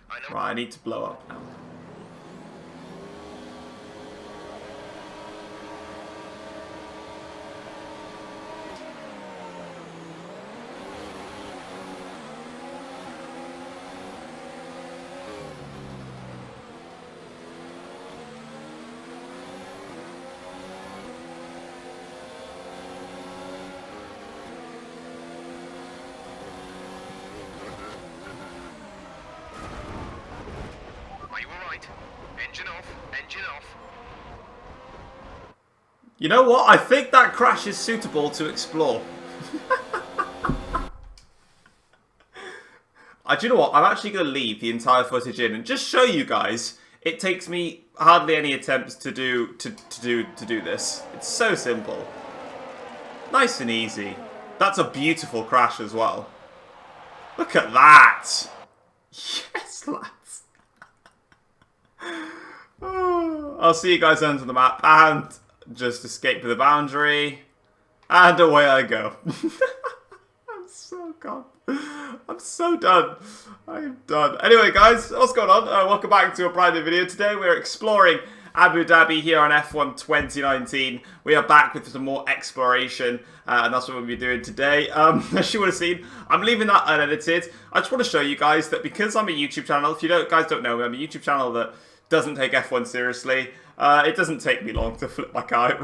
Right, I need to blow up now. Are you alright? Engine off, engine off. You know what? I think that crash is suitable to explore. Do you know what? I'm actually going to leave the entire footage in and just show you guys. It takes me hardly any attempts to do this. It's so simple. Nice and easy. That's a beautiful crash as well. Look at that. Yes, lads. Oh, I'll see you guys under the map and just escape to the boundary. And away I go. I'm so gone. I'm so done. I am done. Anyway, guys, what's going on? Welcome back to a brand new video. Today we're exploring Abu Dhabi here on F1 2019. We are back with some more exploration, and that's what we'll be doing today. As you would have seen, I'm leaving that unedited. I just want to show you guys that because I'm a YouTube channel, if you guys don't know me, I'm a YouTube channel that doesn't take F1 seriously. It doesn't take me long to flip my car.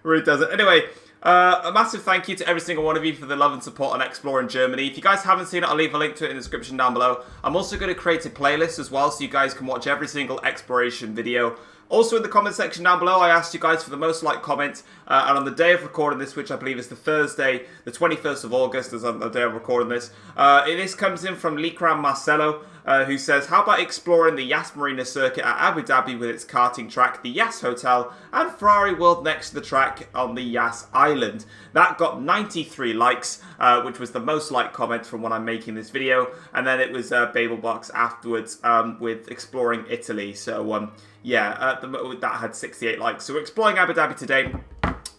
Really doesn't. Anyway, a massive thank you to every single one of you for the love and support on Exploring Germany. If you guys haven't seen it, I'll leave a link to it in the description down below. I'm also going to create a playlist as well, so you guys can watch every single exploration video. Also in the comment section down below, I asked you guys for the most liked comment, and on the day of recording this, which I believe is the Thursday, the 21st of August, as on the day of recording this, this comes in from Likram Marcelo, who says, how about exploring the Yas Marina circuit at Abu Dhabi with its karting track, the Yas Hotel, and Ferrari World next to the track on the Yas Island? That got 93 likes, which was the most liked comment from when I'm making this video, and then it was Babelbox afterwards with exploring Italy. So yeah, that had 68 likes. So we're exploring Abu Dhabi today.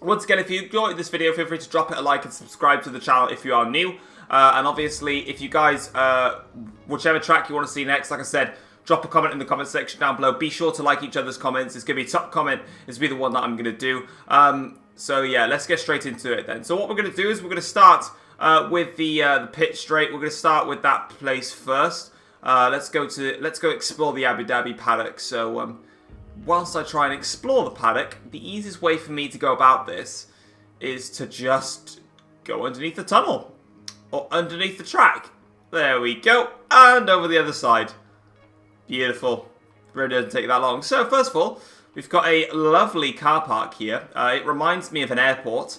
Once again, if you enjoyed this video, feel free to drop it a like and subscribe to the channel if you are new. And obviously, if you guys, whichever track you want to see next, like I said, drop a comment in the comment section down below. Be sure to like each other's comments. It's going to be a top comment. It's going to be the one that I'm going to do. So yeah, let's get straight into it then. So what we're going to do is we're going to start with the pit straight. We're going to start with that place first. Let's go explore the Abu Dhabi paddock. So whilst I try and explore the paddock, the easiest way for me to go about this is to just go underneath the tunnel. Or underneath the track. There we go. And over the other side. Beautiful. Really doesn't take that long. So first of all, we've got a lovely car park here. It reminds me of an airport.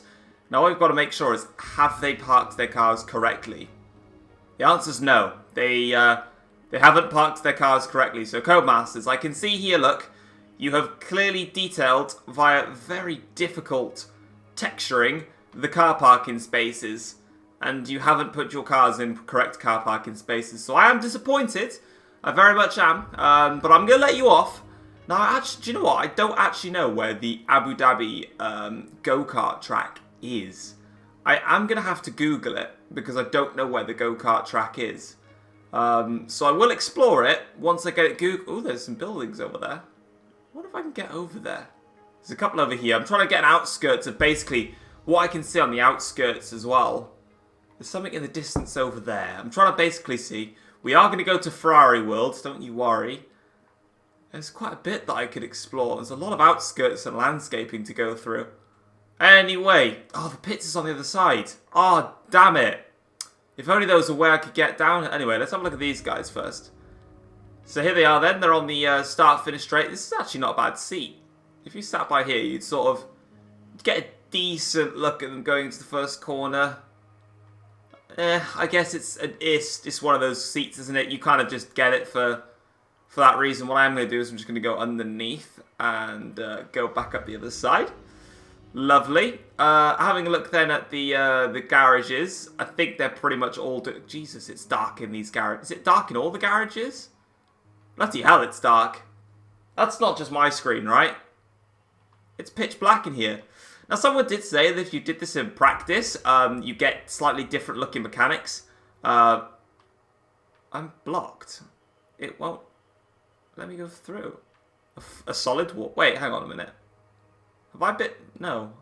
Now what we've got to make sure is, have they parked their cars correctly? The answer is no. They haven't parked their cars correctly. So Codemasters, I can see here, look, you have clearly detailed via very difficult texturing the car parking spaces. And you haven't put your cars in correct car parking spaces. So I am disappointed. I very much am. But I'm going to let you off. Now, actually, do you know what? I don't actually know where the Abu Dhabi go-kart track is. I am going to have to Google it because I don't know where the go-kart track is. So I will explore it once I get it Googled. Oh, there's some buildings over there. What if I can get over there? There's a couple over here. I'm trying to get an outskirts of basically what I can see on the outskirts as well. There's something in the distance over there. I'm trying to basically see. We are going to go to Ferrari World, don't you worry. There's quite a bit that I could explore. There's a lot of outskirts and landscaping to go through. Anyway. Oh, the pits is on the other side. Oh, damn it. If only there was a way I could get down. Anyway, let's have a look at these guys first. So here they are then. They're on the start-finish straight. This is actually not a bad seat. If you sat by here, you'd sort of get a decent look at them going into the first corner. I guess it's one of those seats, isn't it? You kind of just get it for that reason. What I'm going to do is I'm just going to go underneath and go back up the other side. Lovely. Having a look then at the garages. I think they're pretty much all... Jesus, it's dark in these garages. Is it dark in all the garages? Bloody hell, it's dark. That's not just my screen, right? It's pitch black in here. Now, someone did say that if you did this in practice, you get slightly different looking mechanics. I'm blocked. It won't let me go through. A solid wall. Wait, hang on a minute. Have I bit... No.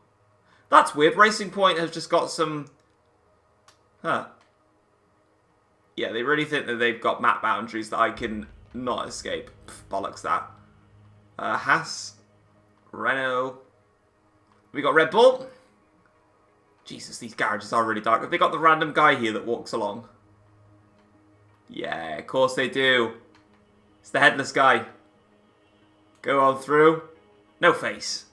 That's weird. Racing Point has just got some... Huh. Yeah, they really think that they've got map boundaries that I can not escape. Pff, bollocks that. Haas. Renault. We got Red Bull. Jesus, these garages are really dark. Have they got the random guy here that walks along? Yeah, of course they do. It's the headless guy. Go on through. No face.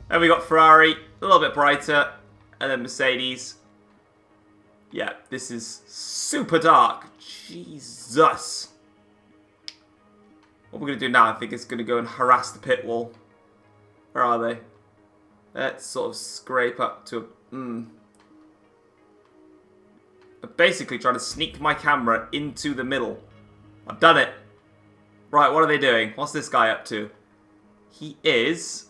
And we got Ferrari, a little bit brighter. And then Mercedes. Yeah, this is super dark. Jesus. What we're going to do now, I think, is going to go and harass the pit wall. Where are they? Let's sort of scrape up to... I'm basically trying to sneak my camera into the middle. I've done it. Right, what are they doing? What's this guy up to? He is...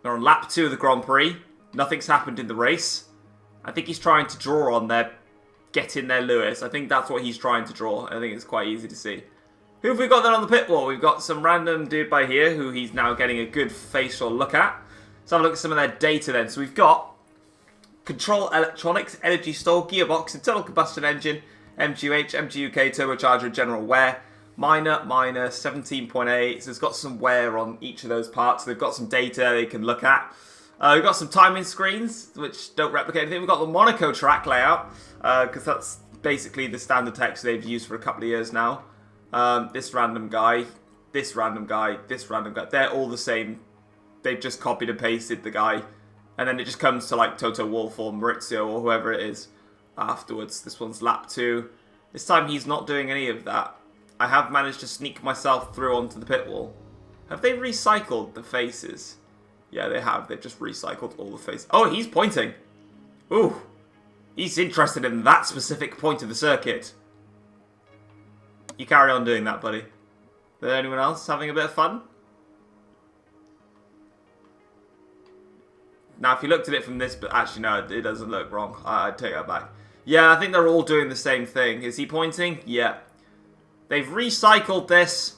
They're on lap 2 of the Grand Prix. Nothing's happened in the race. I think he's trying to draw on their... Get in there, Lewis. I think that's what he's trying to draw. I think it's quite easy to see. Who have we got then on the pit wall? We've got some random dude by here who he's now getting a good facial look at. Let's have a look at some of their data then. So we've got control electronics, energy store, gearbox, internal combustion engine, MGUH, MGUK, turbocharger, general wear. Minor, 17.8. So it's got some wear on each of those parts. So they've got some data they can look at. We've got some timing screens, which don't replicate anything. We've got the Monaco track layout, because that's basically the standard text they've used for a couple of years now. This random guy, this random guy, this random guy. They're all the same. They've just copied and pasted the guy. And then it just comes to like Toto Wolff or Maurizio or whoever it is afterwards. This one's lap 2. This time he's not doing any of that. I have managed to sneak myself through onto the pit wall. Have they recycled the faces? Yeah, they have. They've just recycled all the faces. Oh, he's pointing. Ooh. He's interested in that specific point of the circuit. You carry on doing that, buddy. Is there anyone else having a bit of fun? Now, if you looked at it from this, but actually, no, it doesn't look wrong. I take that back. Yeah, I think they're all doing the same thing. Is he pointing? Yeah. They've recycled this.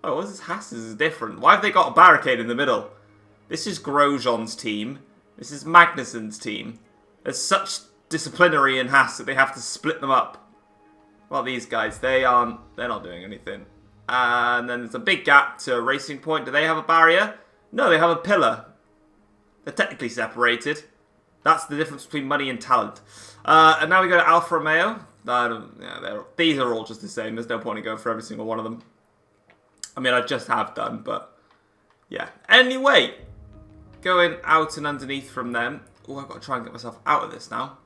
Oh, what is this? Haas's is different. Why have they got a barricade in the middle? This is Grosjean's team. This is Magnussen's team. There's such disciplinary in Haas that they have to split them up. Well, these guys, they're not doing anything. And then there's a big gap to Racing Point. Do they have a barrier? No, they have a pillar. They're technically separated. That's the difference between money and talent. And now we go to Alfa Romeo. These are all just the same. There's no point in going for every single one of them. I mean, I just have done, but yeah. Anyway, going out and underneath from them. Oh, I've got to try and get myself out of this now.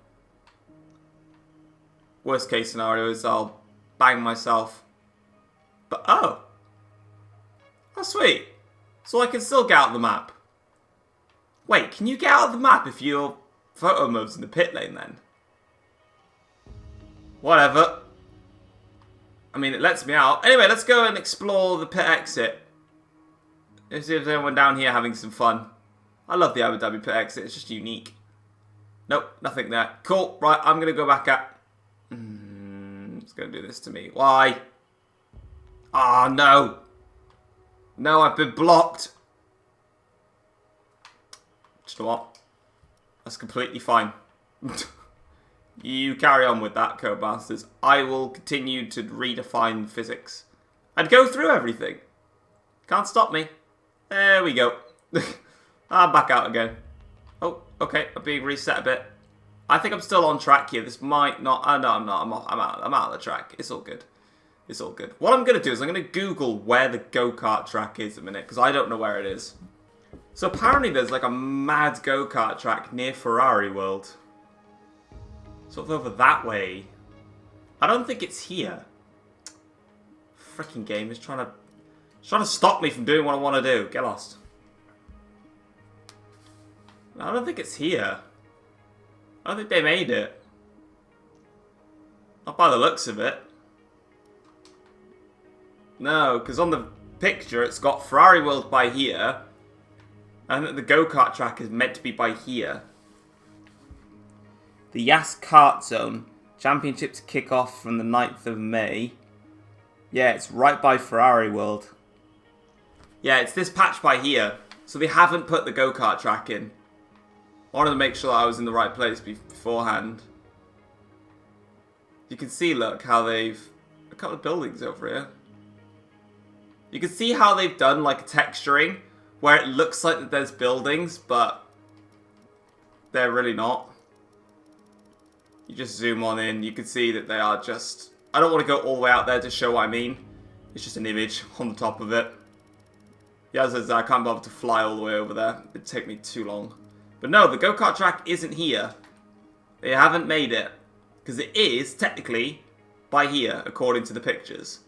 Worst case scenario is I'll bang myself. But, oh, sweet. So I can still get out of the map. Wait, can you get out of the map if your photo moves in the pit lane then? Whatever. I mean, it lets me out. Anyway, let's go and explore the pit exit. Let's see if there's anyone down here having some fun. I love the Abu Dhabi pit exit. It's just unique. Nope, nothing there. Cool. Right, I'm going to go back up. It's going to do this to me. Why? Ah, oh, no. No, I've been blocked. Do you know what? That's completely fine. You carry on with that, Codemasters. I will continue to redefine physics. And go through everything. Can't stop me. There we go. I'm back out again. Oh, okay. I'm being reset a bit. I think I'm still on track here. This might not... Oh, no, I'm not. I'm out of the track. It's all good. It's all good. What I'm going to do is I'm going to Google where the go-kart track is a minute, because I don't know where it is. So apparently there's like a mad go-kart track near Ferrari World. Sort of over that way. I don't think it's here. Freaking game is trying to stop me from doing what I want to do. Get lost. I don't think it's here. I don't think they made it. Not by the looks of it. No, because on the picture it's got Ferrari World by here. And the go-kart track is meant to be by here. The Yas Kart Zone. Championships kick off from the 9th of May. Yeah, it's right by Ferrari World. Yeah, it's this patch by here. So they haven't put the go-kart track in. I wanted to make sure that I was in the right place beforehand. You can see, look, how they've... a couple of buildings over here. You can see how they've done, like, texturing, where it looks like that there's buildings, but they're really not. You just zoom on in, you can see that they are just... I don't want to go all the way out there to show what I mean. It's just an image on the top of it. Yeah, as I said, I can't bother to fly all the way over there. It'd take me too long. But no, the go-kart track isn't here. They haven't made it. Because it is, technically, by here, according to the pictures.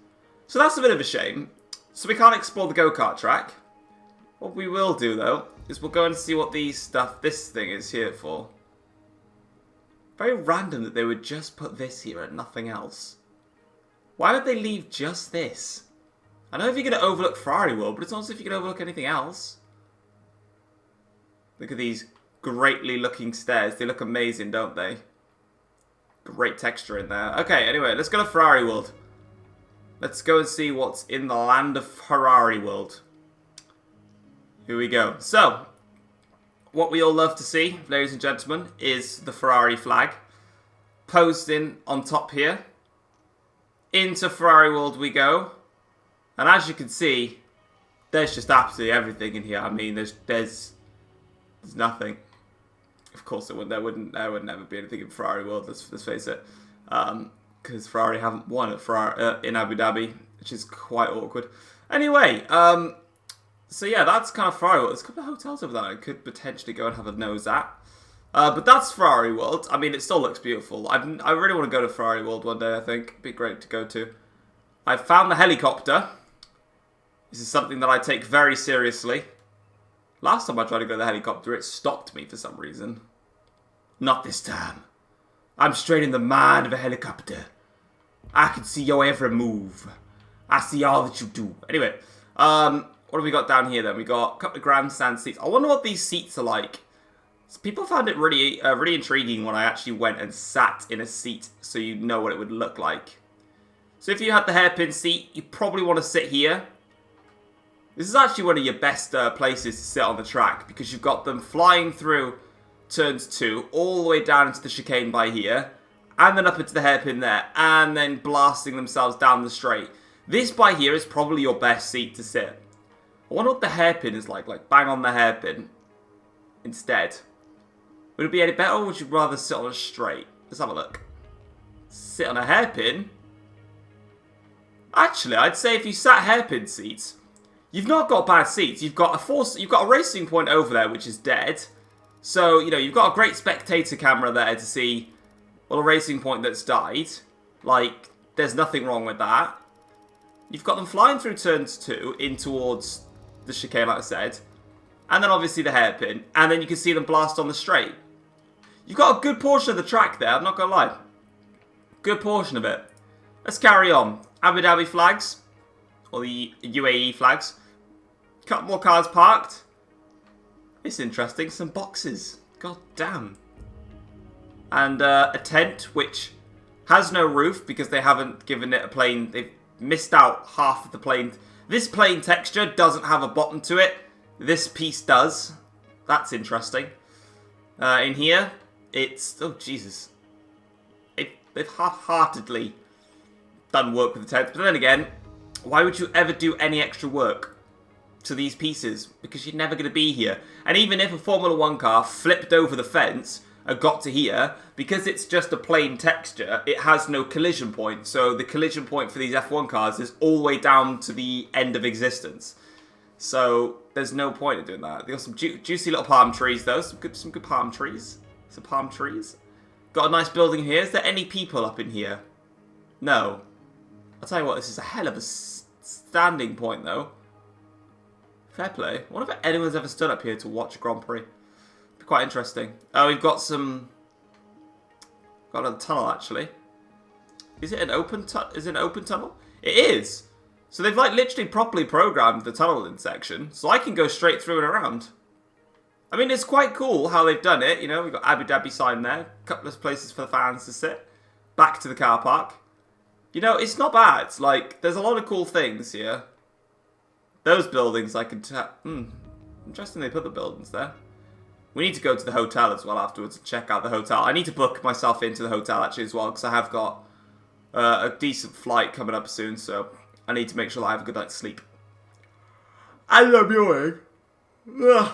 So that's a bit of a shame. So we can't explore the go-kart track. What we will do, though, is we'll go and see what this thing is here for. Very random that they would just put this here and nothing else. Why would they leave just this? I know if you're going to overlook Ferrari World, but it's not as if you can overlook anything else. Look at these greatly looking stairs. They look amazing, don't they? Great texture in there. Okay, anyway, let's go to Ferrari World. Let's go and see what's in the land of Ferrari World. Here we go. So, what we all love to see, ladies and gentlemen, is the Ferrari flag. Posting on top here. Into Ferrari World we go. And as you can see, there's just absolutely everything in here. I mean, there's nothing. Of course, there would never be anything in Ferrari World. Let's face it, because Ferrari haven't won at in Abu Dhabi, which is quite awkward. Anyway, so yeah, that's kind of Ferrari World. There's a couple of hotels over there I could potentially go and have a nose at. But that's Ferrari World. I mean, it still looks beautiful. I really want to go to Ferrari World one day. I think it'd be great to go to. I found the helicopter. This is something that I take very seriously. Last time I tried to go to the helicopter, it stopped me for some reason. Not this time. I'm straight in the mind of a helicopter. I can see your every move. I see all that you do. Anyway, what have we got down here then? We got a couple of grandstand seats. I wonder what these seats are like. So people found it really, really intriguing when I actually went and sat in a seat, so you know what it would look like. So if you had the hairpin seat, you probably want to sit here. This is actually one of your best places to sit on the track because you've got them flying through turns 2 all the way down into the chicane by here and then up into the hairpin there and then blasting themselves down the straight. This by here is probably your best seat to sit. I wonder what the hairpin is like bang on the hairpin instead. Would it be any better or would you rather sit on a straight? Let's have a look. Sit on a hairpin? Actually, I'd say if you sat hairpin seats, you've not got bad seats. You've got a racing point over there, which is dead. So, you know, you've got a great spectator camera there to see, well, a racing point that's died. Like, there's nothing wrong with that. You've got them flying through turns 2 in towards the chicane, like I said. And then obviously the hairpin. And then you can see them blast on the straight. You've got a good portion of the track there, I'm not going to lie. Good portion of it. Let's carry on. Abu Dhabi flags. Or the UAE flags. Couple more cars parked. It's interesting. Some boxes. God damn. And a tent which has no roof because they haven't given it a plane. They've missed out half of the plane. This plane texture doesn't have a bottom to it. This piece does. That's interesting. In here, it's... Oh, Jesus. They've half-heartedly done work with the tent. But then again, why would you ever do any extra work to these pieces? Because you're never going to be here. And even if a Formula 1 car flipped over the fence and got to here, because it's just a plain texture, it has no collision point. So the collision point for these F1 cars is all the way down to the end of existence. So there's no point in doing that. They got some juicy little palm trees, though. Some good palm trees. Some palm trees. Got a nice building here. Is there any people up in here? No. I'll tell you what, this is a hell of a standing point, though. Fair play. I wonder if anyone's ever stood up here to watch a Grand Prix. Be quite interesting. Oh, we've got some... Got a tunnel, actually. Is it an open tunnel? It is! So they've, like, literally properly programmed the tunneling section, so I can go straight through and around. I mean, it's quite cool how they've done it. You know, we've got Abu Dhabi sign there. A couple of places for the fans to sit. back to the car park. You know, it's not bad. Like, there's a lot of cool things here. Those buildings I can tell. Interesting they put the buildings there. We need to go to the hotel as well afterwards and check out the hotel. I need to book myself into the hotel actually as well because I have got a decent flight coming up soon, so I need to make sure that I have a good night's sleep. I love you. Ugh.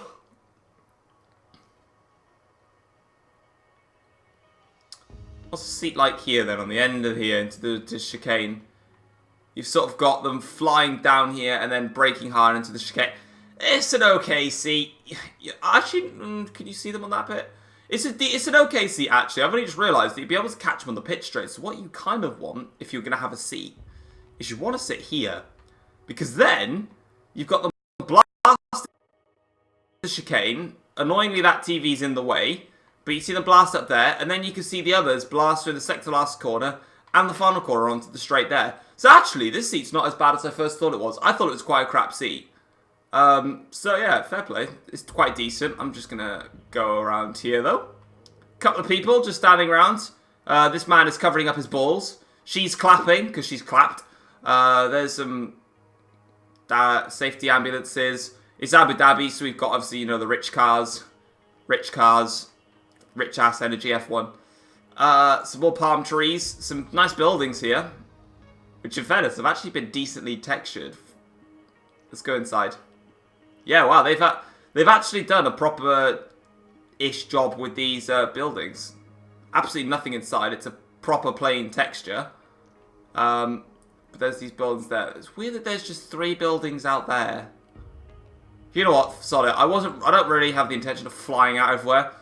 What's the seat like here then, on the end of here into the chicane? You've sort of got them flying down here and then braking hard into the chicane. It's an okay seat. Actually, can you see them on that bit? It's an okay seat, actually. I've only just realised that you'd be able to catch them on the pitch straight. So what you kind of want, if you're going to have a seat, is you want to sit here. Because then, you've got the blast the chicane. Annoyingly, that TV's in the way. But you see them blast up there, and then you can see the others blast through the sector last corner and the final corner onto the straight there. So actually, this seat's not as bad as I first thought it was. I thought it was quite a crap seat. So yeah, fair play. It's quite decent. I'm just gonna go around here though. Couple of people just standing around. This man is covering up his balls. She's clapping because she's clapped. There's some safety ambulances. It's Abu Dhabi, so we've got obviously, you know, the rich cars, rich ass energy F1. Some more palm trees, some nice buildings here, which in fairness have actually been decently textured. Let's go inside. Yeah, wow, they've actually done a proper-ish job with these buildings. Absolutely nothing inside. It's a proper plain texture. But there's these buildings there. It's weird that there's just 3 buildings out there. You know what? Sorry, I don't really have the intention of flying out everywhere.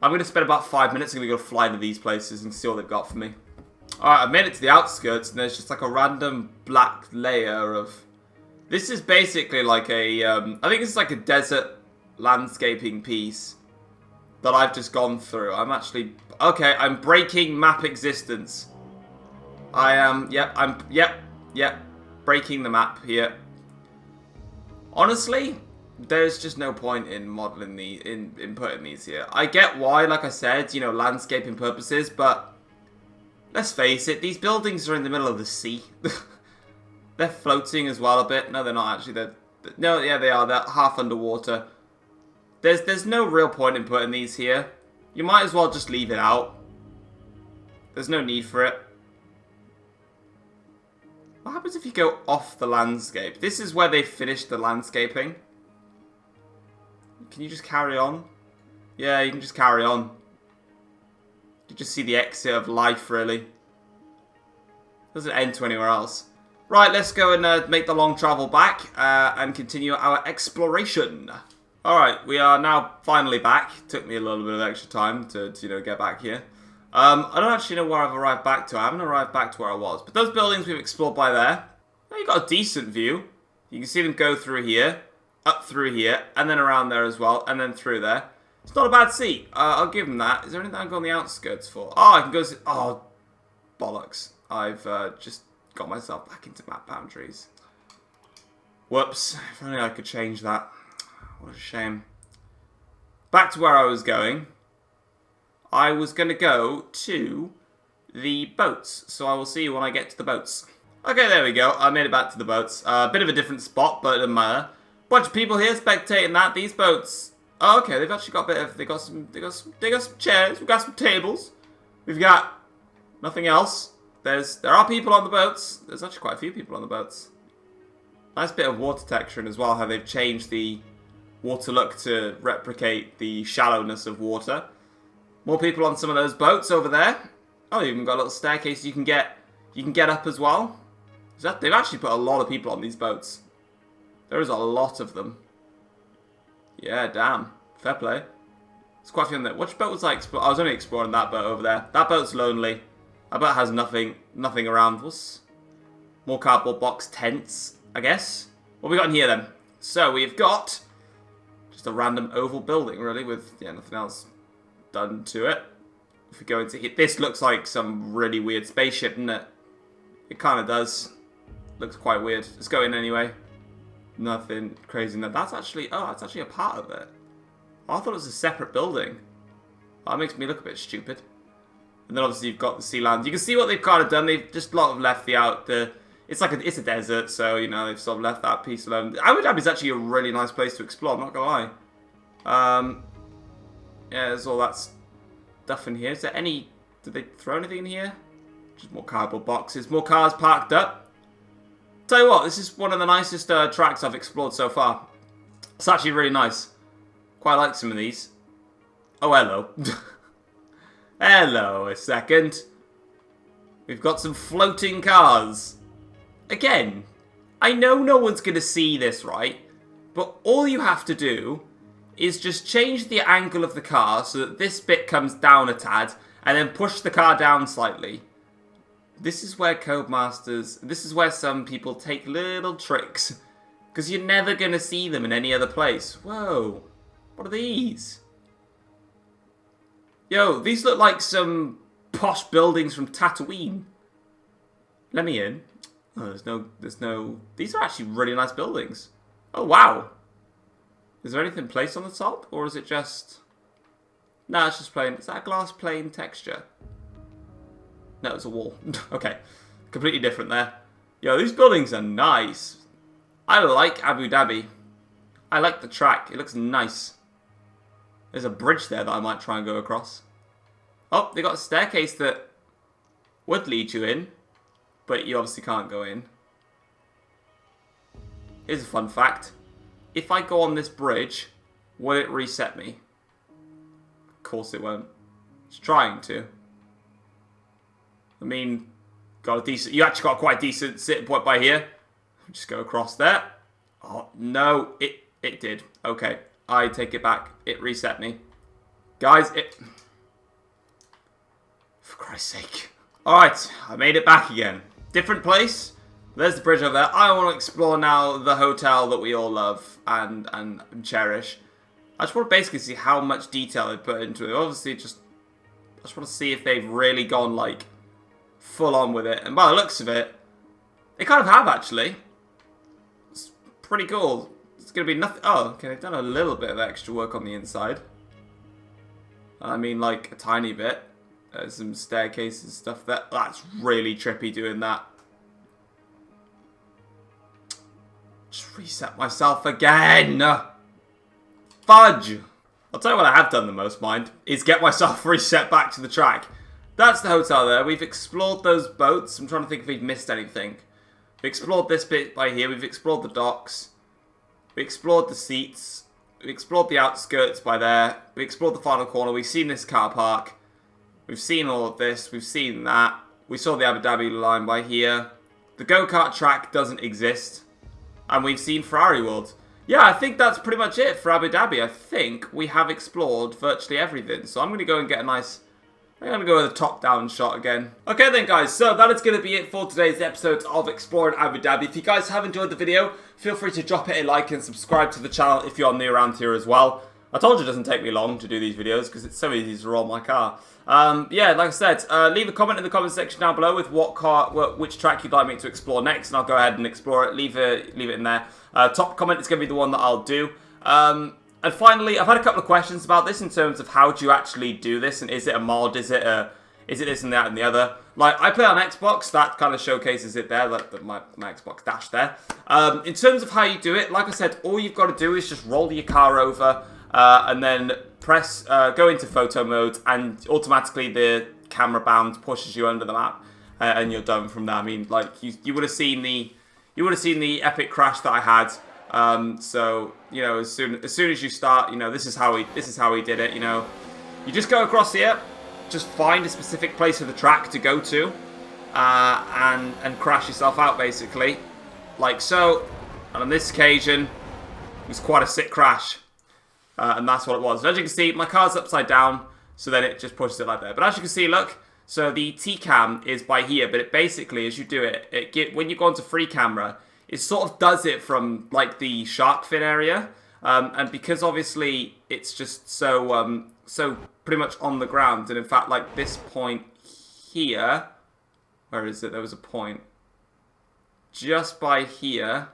I'm going to spend about 5 minutes. I'm going to go fly to these places and see what they've got for me. Alright, I've made it to the outskirts, and there's just like a random black layer of... This is basically like a, I think this is like a desert landscaping piece that I've just gone through. I'm actually, okay, I'm breaking map existence. I am, yep, breaking the map here. Honestly, there's just no point in modeling the, in putting these here. I get why, like I said, you know, landscaping purposes, but let's face it, these buildings are in the middle of the sea. They're floating as well a bit. No, they're not actually. No, yeah, they are. They're half underwater. There's no real point in putting these here. You might as well just leave it out. There's no need for it. What happens if you go off the landscape? This is where they finished the landscaping. Can you just carry on? Yeah, you can just carry on. You just see the exit of life, really. Doesn't end to anywhere else. Right, let's go and make the long travel back and continue our exploration. Alright, we are now finally back. Took me a little bit of extra time to you know, get back here. I don't actually know where I've arrived back to. I haven't arrived back to where I was. But those buildings we've explored by there, well, you've got a decent view. You can see them go through here, up through here, and then around there as well, and then through there. It's not a bad seat. I'll give them that. Is there anything I can go on the outskirts for? Oh, I can go... Oh, bollocks. I've just... got myself back into map boundaries. Whoops. If only I could change that. What a shame. Back to where I was going. I was going to go to the boats. So I will see you when I get to the boats. Okay, there we go. I made it back to the boats. A bit of a different spot, but it doesn't matter. Bunch of people here spectating that. These boats. Oh, okay, they've actually got a bit of... They got some chairs. We've got some tables. We've got nothing else. There are people on the boats. There's actually quite a few people on the boats. Nice bit of water texturing as well, how they've changed the water look to replicate the shallowness of water. More people on some of those boats over there. Oh, you've even got a little staircase you can get up as well. They've actually put a lot of people on these boats. There is a lot of them. Yeah, damn. Fair play. There's quite a few on there. Which boat was I exploring? I was only exploring that boat over there. That boat's lonely. I bet it has nothing around us. More cardboard box tents, I guess. What have we got in here then? So we've got just a random oval building, really, with nothing else done to it. If we go into here, this looks like some really weird spaceship, doesn't it? It kind of does. Looks quite weird. Let's go in anyway. Nothing crazy. No, that's actually a part of it. Oh, I thought it was a separate building. Oh, that makes me look a bit stupid. And then obviously you've got the sea land. You can see what they've kind of done. They've just a lot of left it's a desert, so you know they've sort of left that piece alone. Abu Dhabi is actually a really nice place to explore. I'm not gonna lie. Yeah, there's all that stuff in here. Is there any? Did they throw anything in here? Just more cardboard boxes, more cars parked up. Tell you what, this is one of the nicest tracks I've explored so far. It's actually really nice. Quite like some of these. Oh, hello. Hello, a second. We've got some floating cars. Again, I know no one's going to see this, right? But all you have to do is just change the angle of the car so that this bit comes down a tad, and then push the car down slightly. This is where Codemasters, this is where some people take little tricks, because you're never going to see them in any other place. Whoa, what are these? Yo, these look like some posh buildings from Tatooine. Let me in. Oh, there's no, these are actually really nice buildings. Oh, wow. Is there anything placed on the top, or is it just... No, it's just plain, is that a glass plain texture? No, it's a wall. Okay, completely different there. Yo, these buildings are nice. I like Abu Dhabi. I like the track, it looks nice. There's a bridge there that I might try and go across. Oh, they got a staircase that would lead you in, but you obviously can't go in. Here's a fun fact. If I go on this bridge, will it reset me? Of course it won't. It's trying to. I mean, got a decent... You actually got quite a decent sitting point by here. Just go across there. Oh, no. It did. Okay. I take it back. It reset me. Guys, it... For Christ's sake. Alright, I made it back again. Different place. There's the bridge over there. I want to explore now the hotel that we all love and cherish. I just want to basically see how much detail they put into it. Obviously, I just want to see if they've really gone, like, full on with it. And by the looks of it, they kind of have, actually. It's pretty cool. It's going to be nothing... Oh, okay, they've done a little bit of extra work on the inside. I mean, like, a tiny bit. There's some staircases and stuff there. That's really trippy doing that. Just reset myself again. Fudge. I'll tell you what I have done the most, mind, is get myself reset back to the track. That's the hotel there. We've explored those boats. I'm trying to think if we've missed anything. We've explored this bit by here. We've explored the docks. We explored the seats. We explored the outskirts by there. We explored the final corner. We've seen this car park. We've seen all of this. We've seen that. We saw the Abu Dhabi line by here. The go-kart track doesn't exist. And we've seen Ferrari World. Yeah, I think that's pretty much it for Abu Dhabi. I think we have explored virtually everything. So I'm going to go and get a nice... I'm going to go with a top-down shot again. Okay then, guys. So that is going to be it for today's episode of Exploring Abu Dhabi. If you guys have enjoyed the video, feel free to drop it a like and subscribe to the channel if you're new around here as well. I told you it doesn't take me long to do these videos because it's so easy to roll my car. Yeah, like I said, leave a comment in the comment section down below with which track you'd like me to explore next, and I'll go ahead and explore it. Leave it in there. Top comment is going to be the one that I'll do. And finally, I've had a couple of questions about this in terms of how do you actually do this, and is it a mod? Is it this and that and the other? Like, I play on Xbox, that kind of showcases it there, like my Xbox dash there. In terms of how you do it, like I said, all you've got to do is just roll your car over, and then go into photo mode, and automatically the camera bound pushes you under the map, and you're done from there. I mean, like you would have seen the epic crash that I had. So you know, as soon as you start, you know, this is how he did it. You know, you just go across here, just find a specific place of the track to go to, and crash yourself out basically, like so. And on this occasion, it was quite a sick crash. And that's what it was. And as you can see, my car's upside down, so then it just pushes it like that. But as you can see, look, so the T-cam is by here, but it basically, as you do it, when you go into free camera, it sort of does it from like the shark fin area, and because obviously it's just so pretty much on the ground, and in fact, like this point here, where is it? There was a point just by here.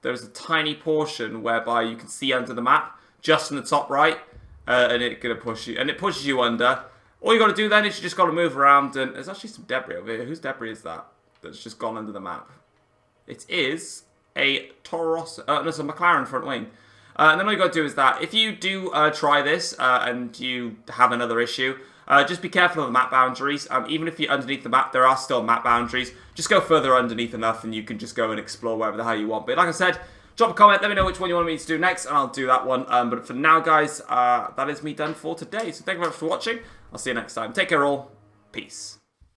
There's a tiny portion whereby you can see under the map, just in the top right, and it's gonna push you, and it pushes you under. All you got to do then is you just got to move around, and there's actually some debris over here. Whose debris is that? That's just gone under the map. It is a Toro Rosso. No, it's a McLaren front wing. And then all you got to do is that if you do try this and you have another issue, just be careful of the map boundaries. Even if you're underneath the map, there are still map boundaries. Just go further underneath enough and you can just go and explore wherever the hell you want. But like I said, drop a comment, let me know which one you want me to do next, and I'll do that one. But for now, guys, that is me done for today. So thank you very much for watching. I'll see you next time. Take care all. Peace.